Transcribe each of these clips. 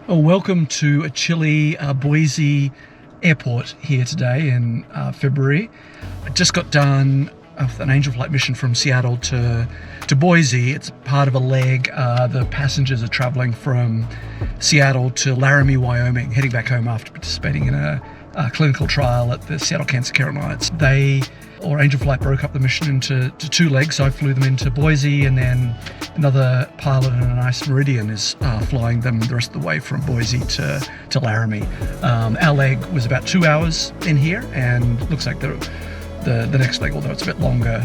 Well, welcome to a chilly Boise airport here today in February. I just got done with an Angel Flight mission from Seattle to Boise. It's part of a leg. The passengers are traveling from Seattle to Laramie, Wyoming, heading back home after participating in a clinical trial at the Seattle Cancer Care Alliance. Angel Flight broke up the mission into two legs, so I flew them into Boise, and then another pilot in a nice Meridian is flying them the rest of the way from Boise to Laramie. Our leg was about 2 hours in here, and looks like the next leg, although it's a bit longer,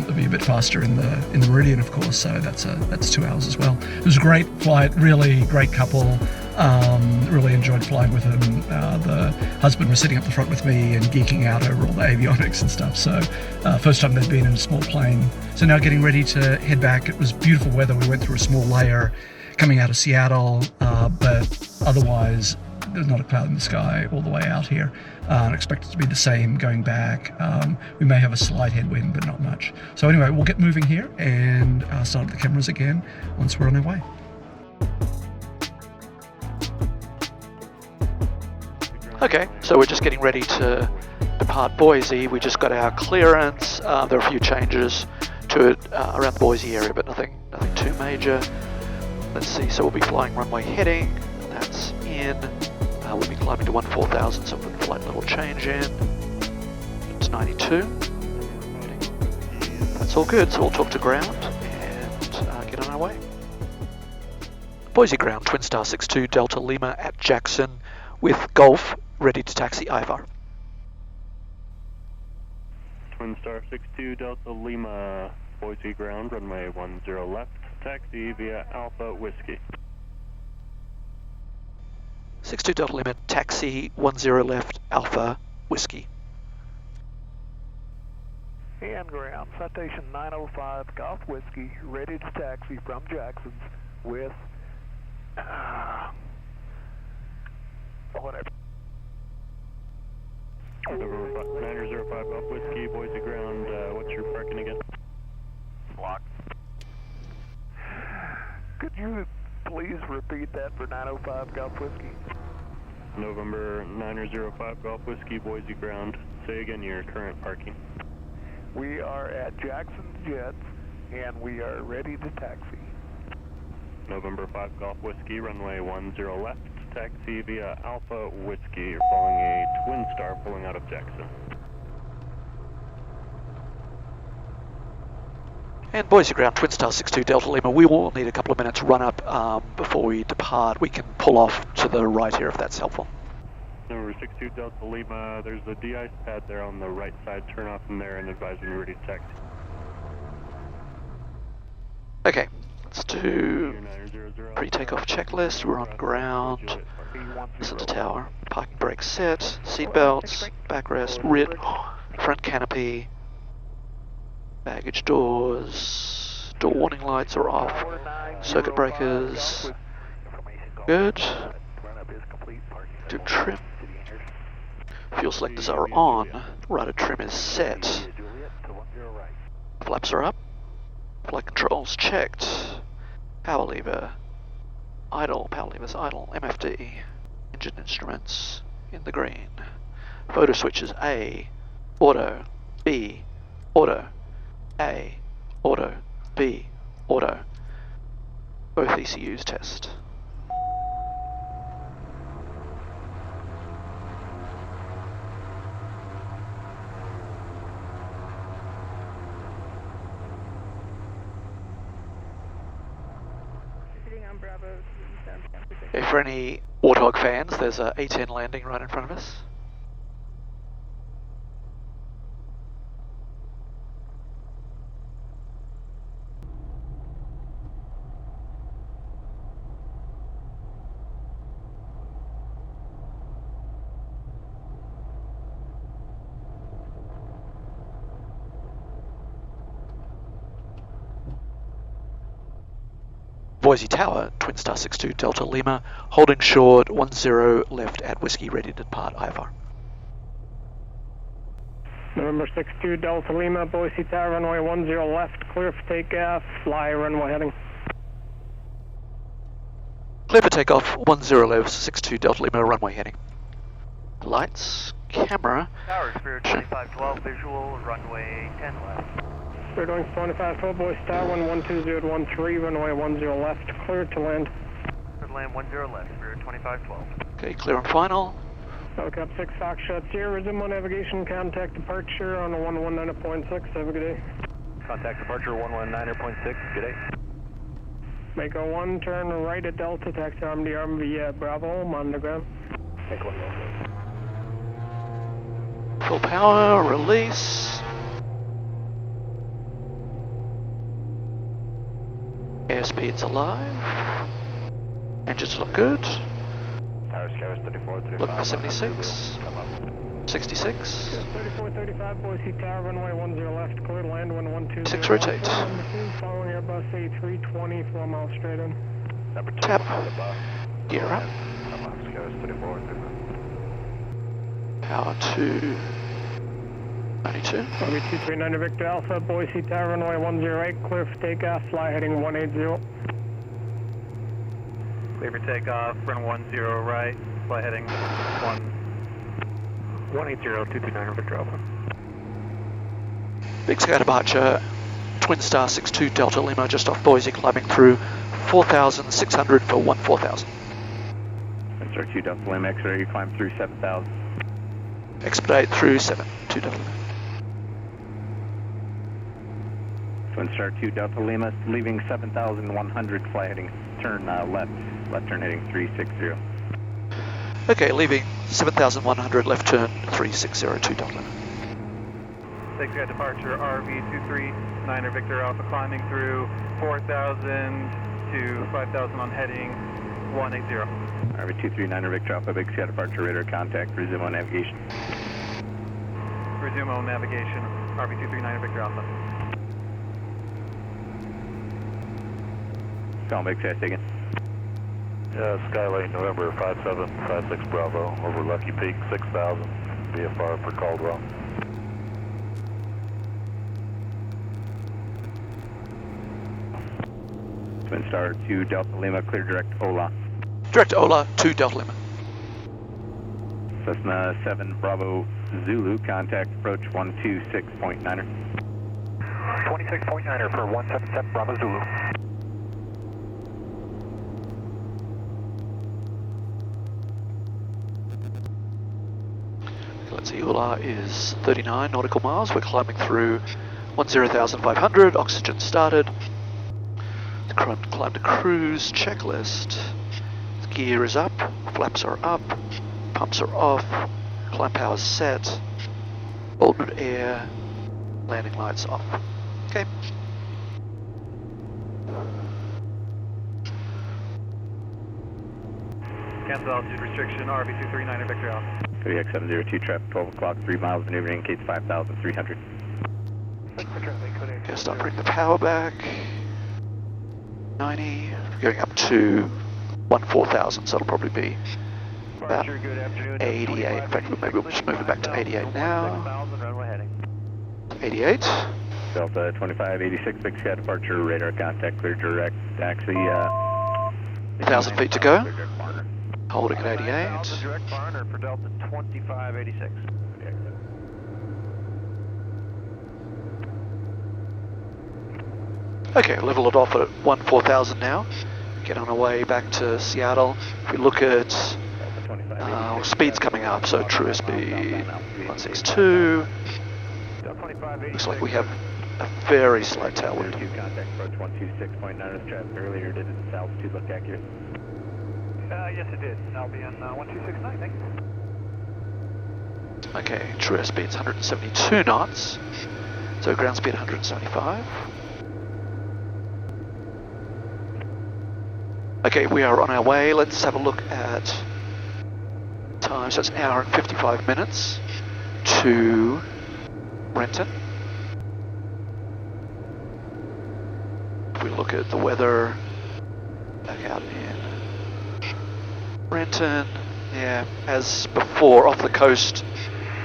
it'll be a bit faster in the Meridian, of course. So that's 2 hours as well. It was a great flight, really great couple. Really enjoyed flying with them. The husband was sitting up the front with me and geeking out over all the avionics and stuff. So first time they'd been in a small plane. So now getting ready to head back. It was beautiful weather. We went through a small layer coming out of Seattle, but otherwise there's not a cloud in the sky all the way out here. I expect it to be the same going back. We may have a slight headwind, but not much. So anyway, we'll get moving here and start the cameras again once we're on our way. Okay, so we're just getting ready to depart Boise. We just got our clearance. There are a few changes to it around the Boise area, but nothing too major. Let's see, so we'll be flying runway heading. That's in. We'll be climbing to 14,000, so we'll put the flight level change in. It's 92. That's all good, so we'll talk to ground and get on our way. Boise ground, Twin Star 62 Delta Lima at Jackson with Golf ready to taxi IFR. Twin Star 62 Delta Lima, Boise ground, runway 10 left, taxi via Alpha Whiskey. 62 Delta Lima, taxi 10 left, Alpha Whiskey. And ground, citation 905 Golf Whiskey, ready to taxi from Jackson's with whatever. November 905 Golf Whiskey, Boise ground, what's your parking again? Block. Could you please repeat that for 905 Golf Whiskey? November 905 Golf Whiskey, Boise ground. Say again your current parking. We are at Jackson's Jets, and we are ready to taxi. November 5 Golf Whiskey, runway 10 left, taxi via Alpha Whiskey. You're following a Twin Star pulling out of Jackson. And Boise ground, Twin Star 62 Delta Lima. We will need a couple of minutes run up before we depart. We can pull off to the right here if that's helpful. Number 62 Delta Lima, there's a de-ice pad there on the right side. Turn off from there and advise when you're ready to taxi. Okay, let's do pre-takeoff checklist. We're on ground. This is the tower. Parking brake set, seat belts, backrest, RIT, front canopy, baggage doors, door warning lights are off, circuit breakers, good. Do trim. Fuel selectors are on, rudder trim is set. Flaps are up, flight controls checked, power lever, idle, power levers idle, MFD, engine instruments in the green. Photo switches A, auto, B, auto, A, auto, B, auto. Both ECUs test. Okay, for any Warthog fans, there's a A10 landing right in front of us. Boise Tower, Twin Star 62 Delta Lima, holding short 10 left at Whiskey, ready to depart IFR. November 62 Delta Lima, Boise Tower, runway 10 left, clear for takeoff, fly runway heading. Clear for takeoff, 10 levels, 62 Delta Lima, runway heading. Lights, camera. Tower, Spirit 2512, visual, runway 10 left. Spirit Wings 2512, Boise Tower 112013, runway 10 left, cleared to land. Cleared to land 10 left, Spirit 2512. Okay, clear and final. Helicopter 6 Foxtrot Sierra, resume on navigation, contact departure on a 119.6, have a good day. Contact departure 119.6, good day. Mako 1, turn right at Delta, taxi RMD via Bravo, I'm on the ground. Take 1 Full power, release. Airspeed's alive. Engines look good. Tower Skyers 34, Looking for 76. 66. 3435, Boise Tower, runway 10 left, clear to land 112. 6 rotate. Following Airbus A320, 4 miles straight in. Number 2. Tap. Gear up. Skyers 34, Power to 92. RB 239 Victor Alpha, Boise Tower, runway 108, clear for takeoff, fly heading 180. Clear for takeoff, run 10 right, fly heading 180-239 Victor Alpha. Big Sky departure, Twin Star 62 Delta Lima, just off Boise, climbing through 4,600 for 14,000. Star 2 Delta Lima X-ray, you climb through 7,000. Expedite through 7, 2 Delta Lima. Twin Star 2 Delta Lima, leaving 7,100, fly heading, turn left turn heading 360. Okay, leaving 7,100, left turn 3602 Delta Lima. Take Sky departure, RV 239 Victor Alpha, climbing through 4,000 to 5,000 on heading 180. RV 239 Victor Alpha, Big Sky departure, radar contact, resume on navigation. Resume on navigation, RV 239 Victor Alpha. Call Big Sky taken. Skylane November 5756 Bravo over Lucky Peak 6000 VFR for Caldwell. Twin Star 2 Delta Lima, clear direct Ola. Direct Ola to Delta Lima. Cessna 7 Bravo Zulu, contact approach 126.9er. 26.9er for 177 Bravo Zulu. Let's see, Ula is 39 nautical miles. We're climbing through 10,500. Oxygen started. Climb to cruise. Checklist. The gear is up. Flaps are up. Pumps are off. Climb power's set. Altered air. Landing lights off. Okay. Cancel altitude restriction, RV 239 Victor Alpha. Kodiak 702, traffic 12 o'clock, 3 miles, maneuver indicates 5,300. Okay, start bringing the power back. 90, going up to 4,000, so it'll probably be about 88. In fact, maybe we'll just move it back to 88 now. 88. Delta 2586, Big Sky departure, radar contact, clear direct taxi. 1,000 feet to go. Holding at 88. Direct burner for Delta 2586. Okay, level it off at 14,000 now. Get on our way back to Seattle. If we look at speeds coming up, so true speed 162. Looks like we have a very slight tailwind. Contact approach 126.9, traffic earlier, did its altitude look accurate? Yes, it did. I'll be on 1269, thank you. Okay, true airspeed's 172 knots, so ground speed 175. Okay, we are on our way. Let's have a look at time. So it's an hour and 55 minutes to Renton. If we look at the weather back out in Renton, yeah, as before, off the coast,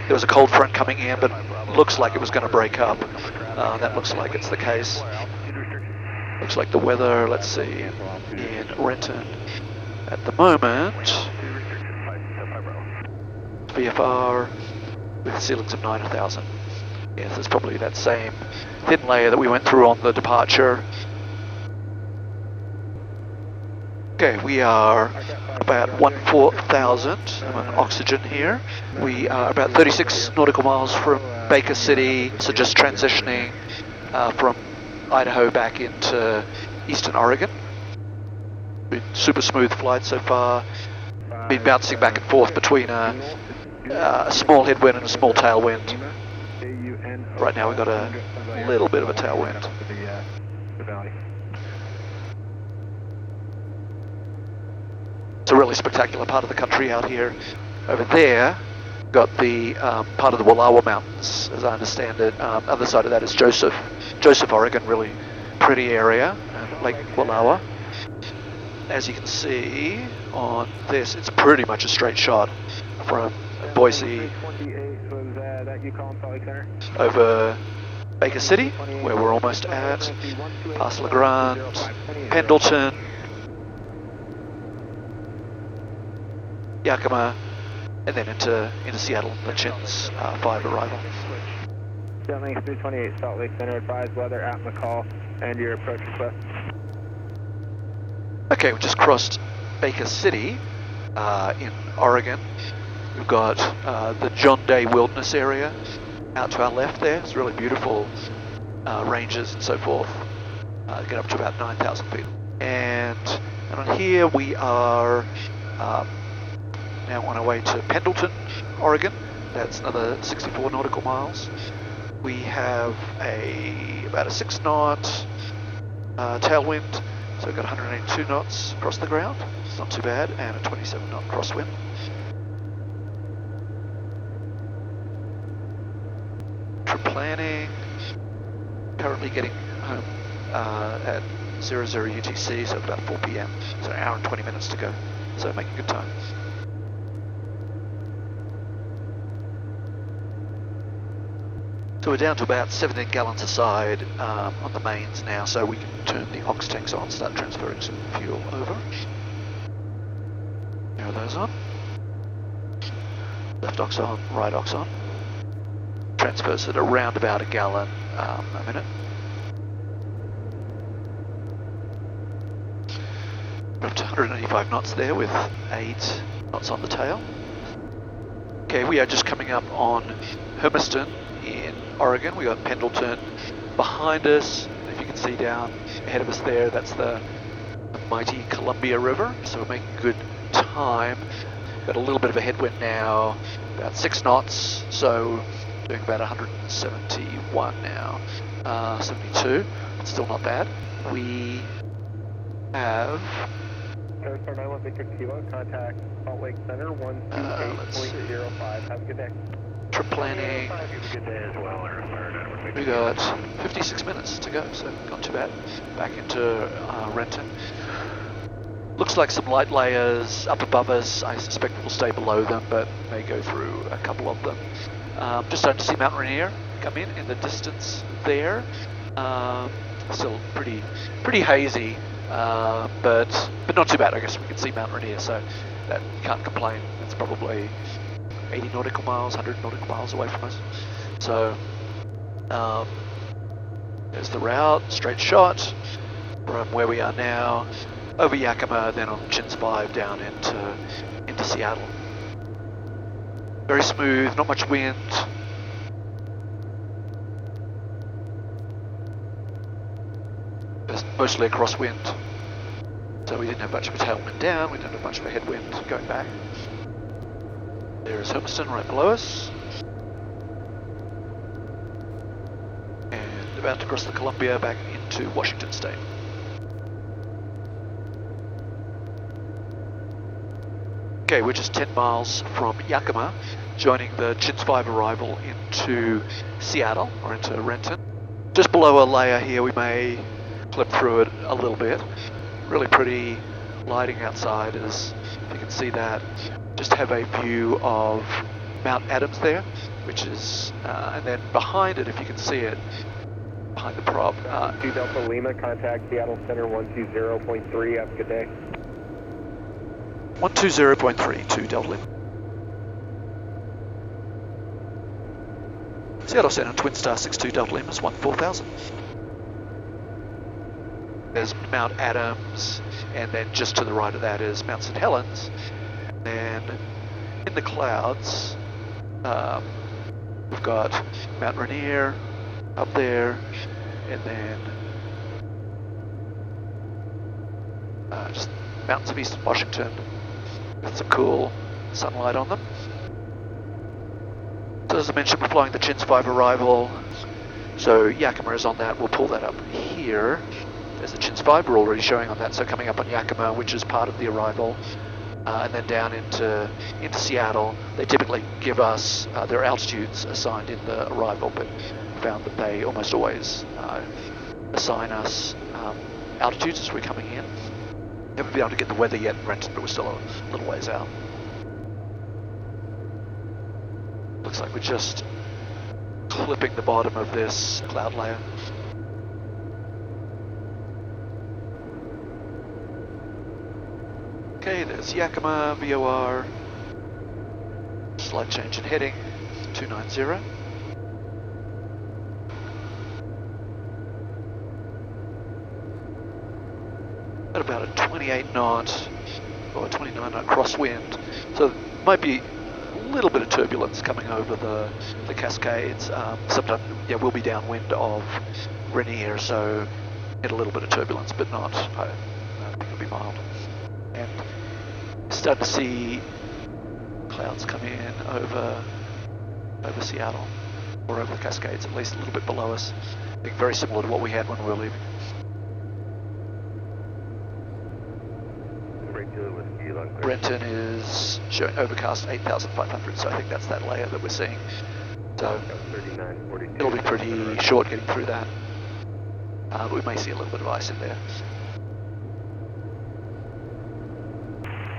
there was a cold front coming in, but looks like it was going to break up. That looks like it's the case. Looks like the weather, let's see, in Renton, At the moment, VFR with ceilings of 9,000. Yes, it's probably that same thin layer that we went through on the departure. Okay, we are about 14,000 oxygen here. We are about 36 nautical miles from Baker City, so just transitioning from Idaho back into eastern Oregon. Been super smooth flight so far. Been bouncing back and forth between a small headwind and a small tailwind. Right now we've got a little bit of a tailwind. It's a really spectacular part of the country out here. Over there, got the part of the Wallowa Mountains, as I understand it. Other side of that is Joseph, Oregon, really pretty area, Lake Wallowa. As you can see on this, it's pretty much a straight shot from Boise over Baker City, where we're almost at, past La Grande, Pendleton, Yakima, and then into Seattle, the Chins 5 arrival. Sterling 328 Salt Lake Center, advise weather at McCall and your approach request. Okay, we just crossed Baker City in Oregon. We've got the John Day Wilderness area out to our left there. It's really beautiful ranges and so forth. Get up to about 9,000 feet. And on here we are now on our way to Pendleton, Oregon. That's another 64 nautical miles. We have about a 6 knot tailwind, so we've got 182 knots across the ground. It's not too bad, and a 27 knot crosswind. Trip planning. Currently getting home at 00 UTC, so about 4 p.m. So an hour and 20 minutes to go. So making good time. So we're down to about 17 gallons a side on the mains now, so we can turn the ox tanks on, start transferring some fuel over. There are those on. Left ox on, right ox on. Transfers at around about a gallon a minute. We're up to 185 knots there with 8 knots on the tail. Okay, we are just coming up on Hermiston in Oregon. We got Pendleton behind us. If you can see down ahead of us there, that's the mighty Columbia River. So we're making good time. Got a little bit of a headwind now, about 6 knots. So doing about 171 now, 72. It's still not bad. We have. Star 91 Victor Kilo, contact Salt Lake Center 128.05. Have a good day. Trip planning. We got 56 minutes to go, so not too bad. Back into Renton. Looks like some light layers up above us. I suspect we'll stay below them, but may go through a couple of them. Just starting to see Mount Rainier come in the distance there. Still pretty hazy, but not too bad. I guess we can see Mount Rainier, so that you can't complain. It's probably 80 nautical miles, 100 nautical miles away from us. So there's the route, straight shot from where we are now, over Yakima, then on Chins 5 down into Seattle. Very smooth, not much wind. There's mostly a crosswind, so we didn't have much of a tailwind down, we didn't have much of a headwind going back. There is Hermiston right below us. And about to cross the Columbia back into Washington State. Okay, we're just 10 miles from Yakima, joining the Chins 5 arrival into Seattle, or into Renton. Just below a layer here, we may clip through it a little bit. Really pretty lighting outside, as you can see that. Just have a view of Mount Adams there, which is, and then behind it, if you can see it, behind the prop. 2 Delta Lima, contact Seattle Center 120.3. Have a good day. 120.3 to Delta Lima. Seattle Center, Twin Star 62 Delta Lima is 14,000. There's Mount Adams, and then just to the right of that is Mount St. Helens. And in the clouds, we've got Mount Rainier up there, and then just mountains of eastern Washington with some cool sunlight on them. So as I mentioned, we're flying the Chins 5 arrival, so Yakima is on that. We'll pull that up here. There's the Chins 5, we're already showing on that, so coming up on Yakima, which is part of the arrival, and then down into Seattle. They typically give us their altitudes assigned in the arrival, but found that they almost always assign us altitudes as we're coming in. Haven't been able to get the weather yet in Renton, but we're still a little ways out. Looks like we're just clipping the bottom of this cloud layer. Okay, there's Yakima, VOR, slight change in heading, 290. At about a 28 knot or 29 knot crosswind, so there might be a little bit of turbulence coming over the Cascades. Sometimes, yeah, we'll be downwind of Rainier, so get a little bit of turbulence, but not, I think it'll be mild. And starting to see clouds come in over Seattle, or over the Cascades, at least a little bit below us. I think very similar to what we had when we were leaving. Renton is showing overcast 8,500, so I think that's that layer that we're seeing. So it'll be pretty short getting through that, but we may see a little bit of ice in there.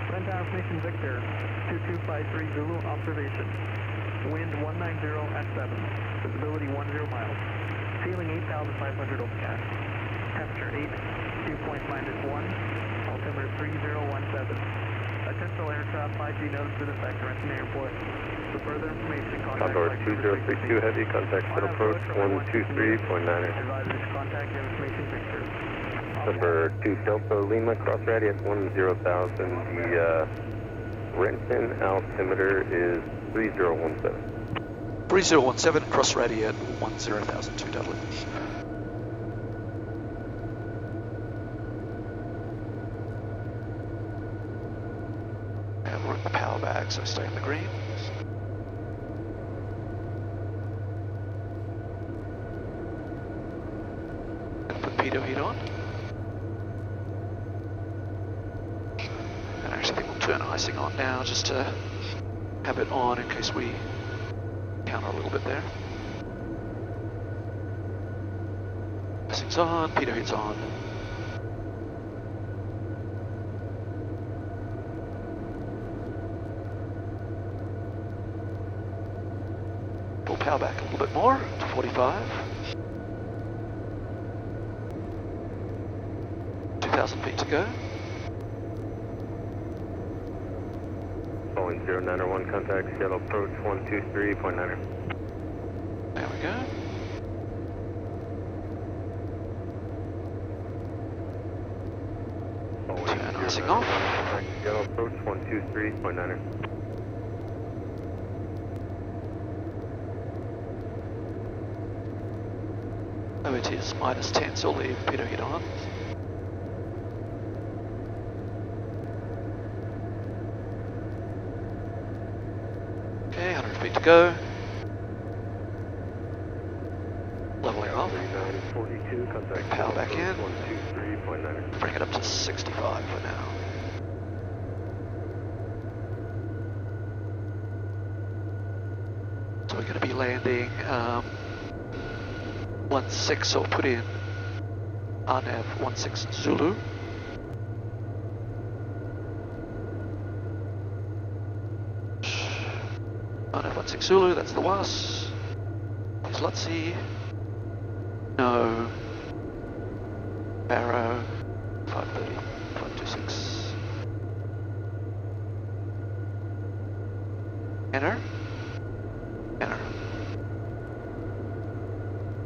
Renton Information Victor, 2253 Zulu, observation. Wind 190 at 7, visibility 10 miles. Ceiling 8,500 overcast. Temperature 8, dew point -1, altimeter 3017. Potential aircraft 5G notice in effect, Renton Airport. For further information, contact Condor 2032 Heavy, contact set approach 123.9. Advisors, contact Information Victor. Number 2 Delta Lima, cross radius 10,000. The Renton altimeter is 3017. 3017, cross radius 10,000 to Dublin. And we're in the power bag, so stay in the green. And put pitot heat on. And I actually think we'll turn icing on now just to have it on in case we counter a little bit there. Icing's on, pitot heat's on. Pull power back a little bit more to 45. 2,000 feet to go. Boeing 0901, contact Seattle approach 123.9. There we go. Turn icing off. Contact Seattle approach 123.9. OT is -10, so leave pitot heat on. Okay, 100 feet to go. Leveling off. 3942, contact Power back in. 123.9. Bring it up to 65 for now. So we're going to be landing 16, so put in RNAV 16 Zulu. RNAV 16 Zulu, that's the WAS. Is Lutzi. No. Barrow. 530, 526. Enter. Enter.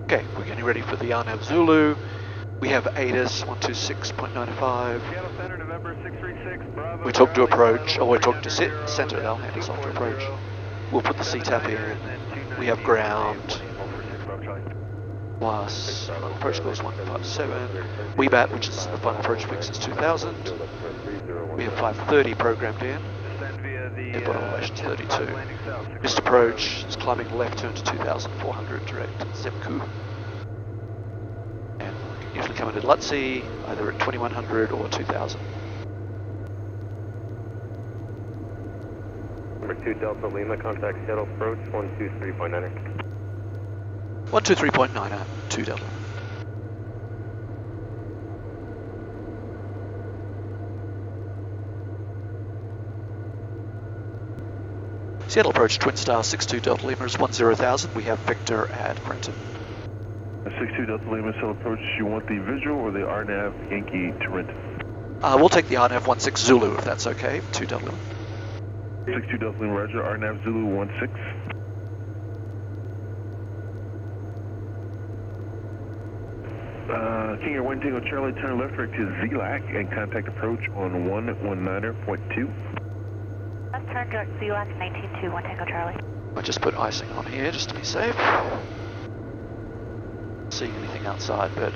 Okay, we're getting ready for the RNAV Zulu. We have ATIS 126.95. Seattle Center, November 636, Bravo. We talk to approach, or we talk to center, they'll hand us off to approach. We'll put the CTAP in. We have ground. Plus, approach goes 157. WeBat, which is the final approach fix, is 2000. We have 530 programmed in. Airport elevation 32. Missed approach is climbing left turn to 2400 direct Zepku. And usually come into Lutzi, either at 2100 or 2000. Number 2 Delta Lima, contact Seattle approach 123.9. 123.9 2 Delta. Seattle approach Twin Star 62 Delta Lima is 10,000. We have Victor at Renton. 62 Delta Lima, Seattle approach. You want the visual or the RNAV Yankee to Renton? We'll take the RNAV 16 Zulu if that's okay. 2 Delta Lima. 62 Delta Lima, roger. RNAV Zulu 16. King Air 1 Tango Charlie, turn left direct to ZLAC and contact approach on 119.2. Left turn direct ZLAC 19-2, 1 Tango Charlie. I just put icing on here just to be safe. Seeing anything outside, but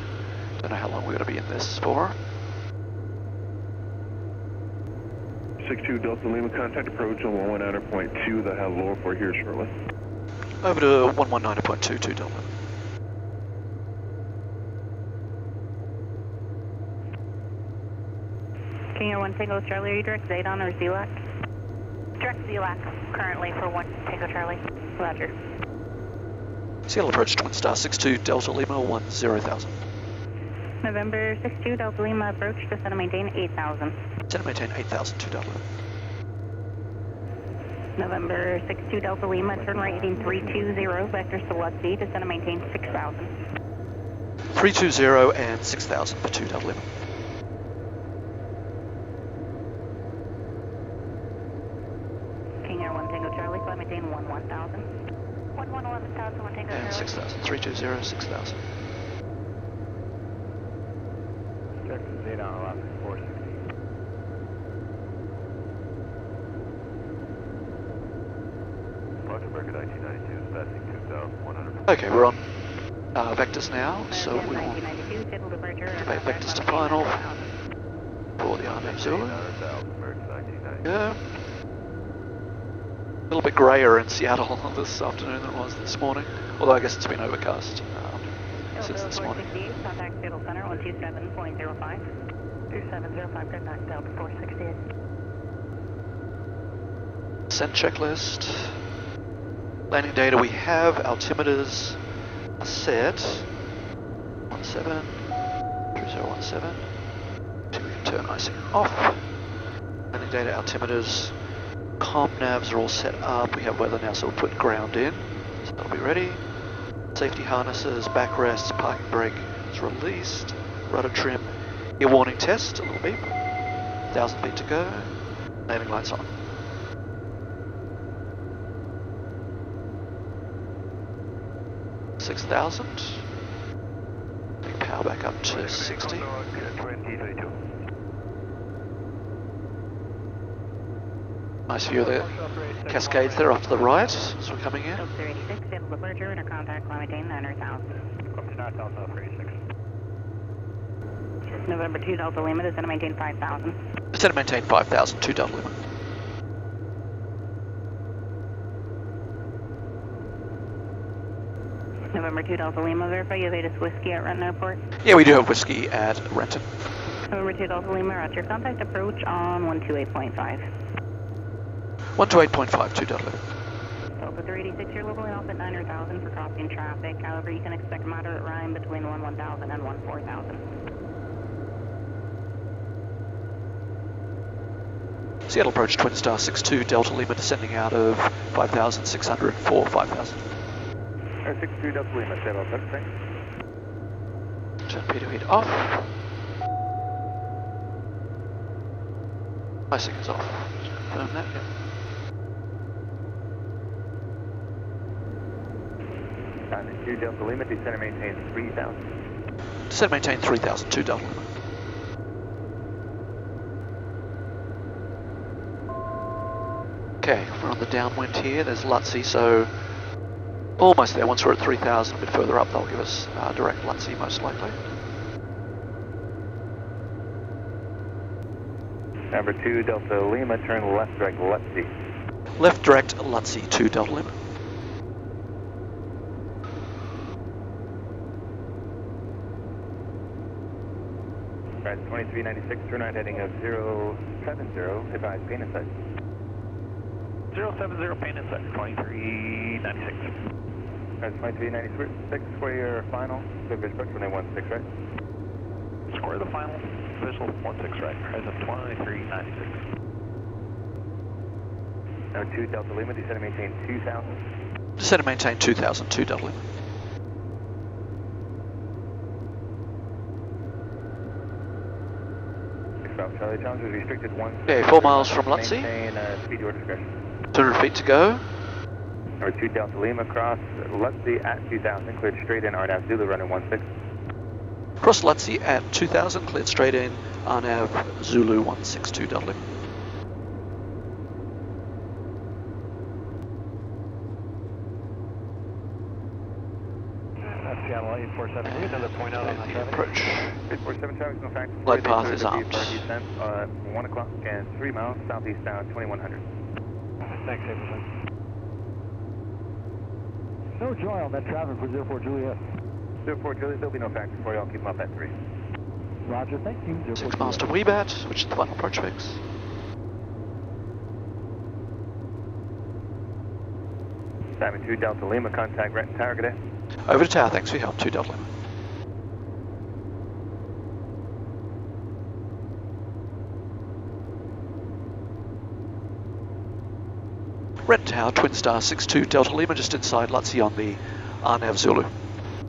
don't know how long we're going to be in this for. 62 Delta Lima, contact approach on 119.2. They'll have lower for here shortly. Over to 119.2, 2 Delta. King Air 1 Tango Charlie, are you direct Zadon or ZLAC? Direct ZLAC currently for 1 Tango Charlie. Roger. Seattle approach Twin Star 62 Delta Lima 10,000. November 62 Delta Lima approach, descend and maintain 8,000. Descend and maintain 8,000 2 Delta. November 62 Delta Lima, turn right heading 320, vector Salutzi, descend and maintain 6,000. 320 and 6,000 for 2 Delta Lima. King Air 1 Tango Charlie, climb maintain 11,000. 11,000, 1 Tango Charlie. And 6,000. 320, 6,000. Check Zadon Alaska 460. Roger, Berkut IT-92 is passing 2,100. Okay, we're on vectors now, so we will activate vectors to final for the RNAV Zulu. Yeah. A little bit grayer in Seattle this afternoon than it was this morning, although I guess it's been overcast since this morning. Contact Seattle Center 127.05. 2705, good night, Delta 468. Send checklist. Landing data we have, altimeters are set. 17, 3017. So we can turn icing off. Landing data, altimeters, comm navs are all set up. We have weather now, so we'll put ground in. So that'll be ready. Safety harnesses, backrests, parking brake is released. Rudder trim, ear warning test, a little beep. 1,000 feet to go. Landing lights on. $6,000. Big power back up to 60. Nice view of the Cascades there off to the right as we're coming in. Delta 86, stable departure, inter contact, climb maintain 900,000. Up to 9,000, Delta 86. November 2 Delta Lima, descend and maintain 5,000. Descend and maintain 5,000, 2 Delta Lima. November 2 Delta Lima, verify you have ATIS Whiskey at Renton Airport. Yeah, we do have whiskey at Renton. November 2 Delta Lima, roger. Contact approach on 128.5. 128.5, 2 Delta Lima. Delta 386, you're leveling off at 900,000 for crossing traffic. However, you can expect moderate rime between 11,000 and 14,000. Seattle approach Twin Star 62 Delta Lima descending out of 5,600 for 5,000. 62 Delta Lima, Seattle, thanks. Turn P2 heat off. Icing is off. Just confirm that, yeah. Diamond 2 Delta Lima, descend and maintain 3000. Descend maintain 3000, 2 Delta Lima. Okay, we're on the downwind here, there's LUTC, so almost there. Once we're at 3000, a bit further up, they'll give us direct LUTC most likely. Number 2 Delta Lima, turn left direct LUTC. Left direct LUTC, 2 Delta Lima. Right, 2396, turn right heading of 070, advise pain in sight. 070, pain in sight, 2396. Right, 2396 for your final, Silver Spectrum, runway 16, right? Square the final, visual 16 right, present 2396. Number 2 Delta Lima, descend and maintain 2000. Descend and maintain 2000, 2 Delta Lima. Charlie Challenger, restricted 1. Okay, 4 miles from LUTC. Maintain speed your discretion. 200 feet to go. Number 2 Delta Lima, cross LUTC at 2000, cleared straight in RNAV Zulu, running 16. Cross LUTC at 2000, cleared straight in, RNAV Zulu 162 Delta Lima. That's Seattle 847, another point out on that traffic. Approach. 847 traffic, no factor. Glide path is armed. Descent, 1 o'clock and 3 miles, southeast down 2100. Thanks, 8%. No joy on that traffic for 04 Juliet. 04 Juliet, there'll be no factor for you, I'll keep them up at 3. Roger, thank you. 6 miles to Weebat, which is the final approach fix. Diamond 2 Delta Lima, contact Renton Tower, good day. Over to tower, thanks for your help, 2 Delta Lima. Renton Tower, Twin Star 62 Delta Lima, just inside LUTC on the RNAV Zulu.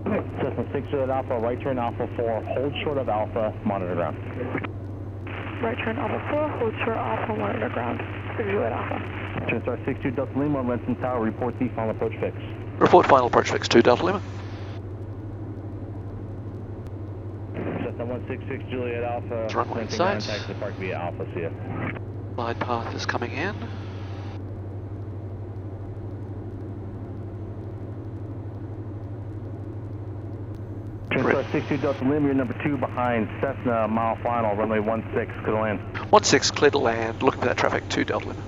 Cessna 6 Juliet Alpha, right turn Alpha 4, hold short of Alpha, monitor ground. Right turn Alpha 4, hold short Alpha, monitor ground. 6 Juliet Alpha. Twin Star 62 Delta Lima on Renton Tower, report the final approach fix. Report final approach fix, 2 Delta Lima. Cessna 166 Juliet Alpha, Runway Renton inside. ground, taxi park via Alpha, see ya. Glide path is coming in. Twin Star 62 Delta Lima, you're number 2 behind Cessna, mile final, runway 16, clear to land. 16, clear to land, looking for that traffic, 2 Delta Lima.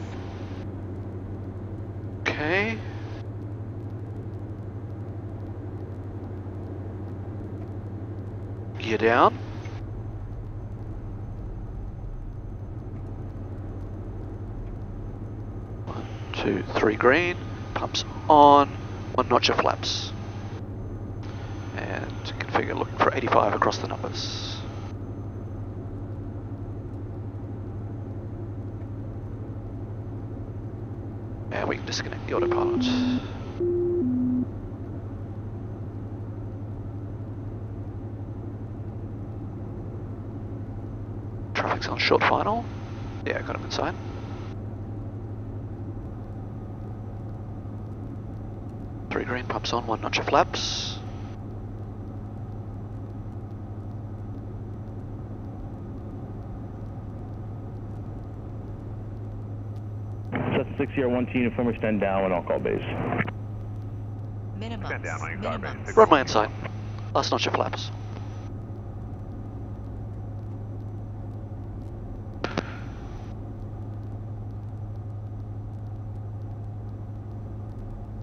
Okay. Gear down. 1, 2, 3 green, pumps on, 1 notch of flaps. And configure looking for 85 across the numbers. And we can disconnect the autopilot. Traffic's on short final. Yeah, got him inside. Three green, pumps on, 1 notch of flaps. Cessna 6 Sierra 1 uniform, extend down and I'll call base. Minimum. Runway inside. Last notch of flaps.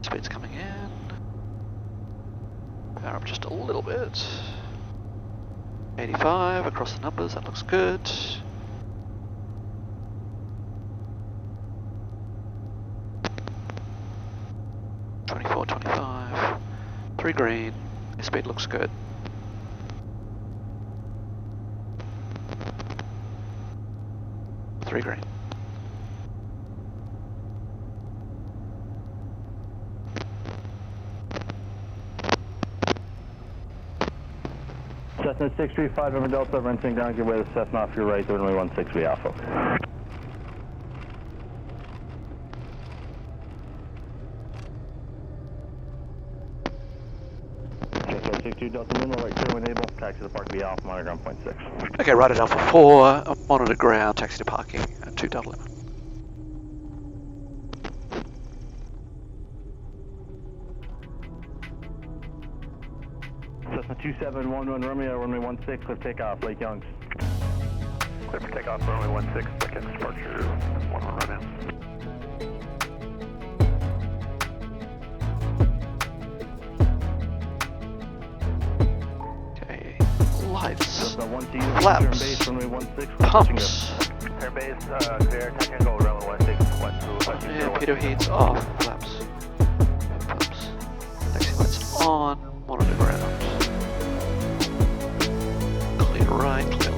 Speed's coming in. Power up just a little bit. 85 across the numbers, that looks good. .25, 3 green, speed looks good. Three green. Cessna 635 over Delta, Renton ground, give way to Cessna off your right, runway 16 via Alpha. 62 Delta Lima, right turn enable, taxi to park via Alpha, monitor ground point 6. Okay, right at Alpha 4, monitor ground, taxi to parking at 2 Delta Lima. Cessna 2711 Romeo, runway 16, clear takeoff, Lake Youngs. Clear for takeoff, runway 16, second departure, 11 right now. Okay, lights, Cessna 12, flaps, turn base, runway 16, pumps, Turn base, clear, technical, runway 16, west to west. yeah, pitot heats off, flaps, pumps, taxi lights on, monitor ground. Clear right, clear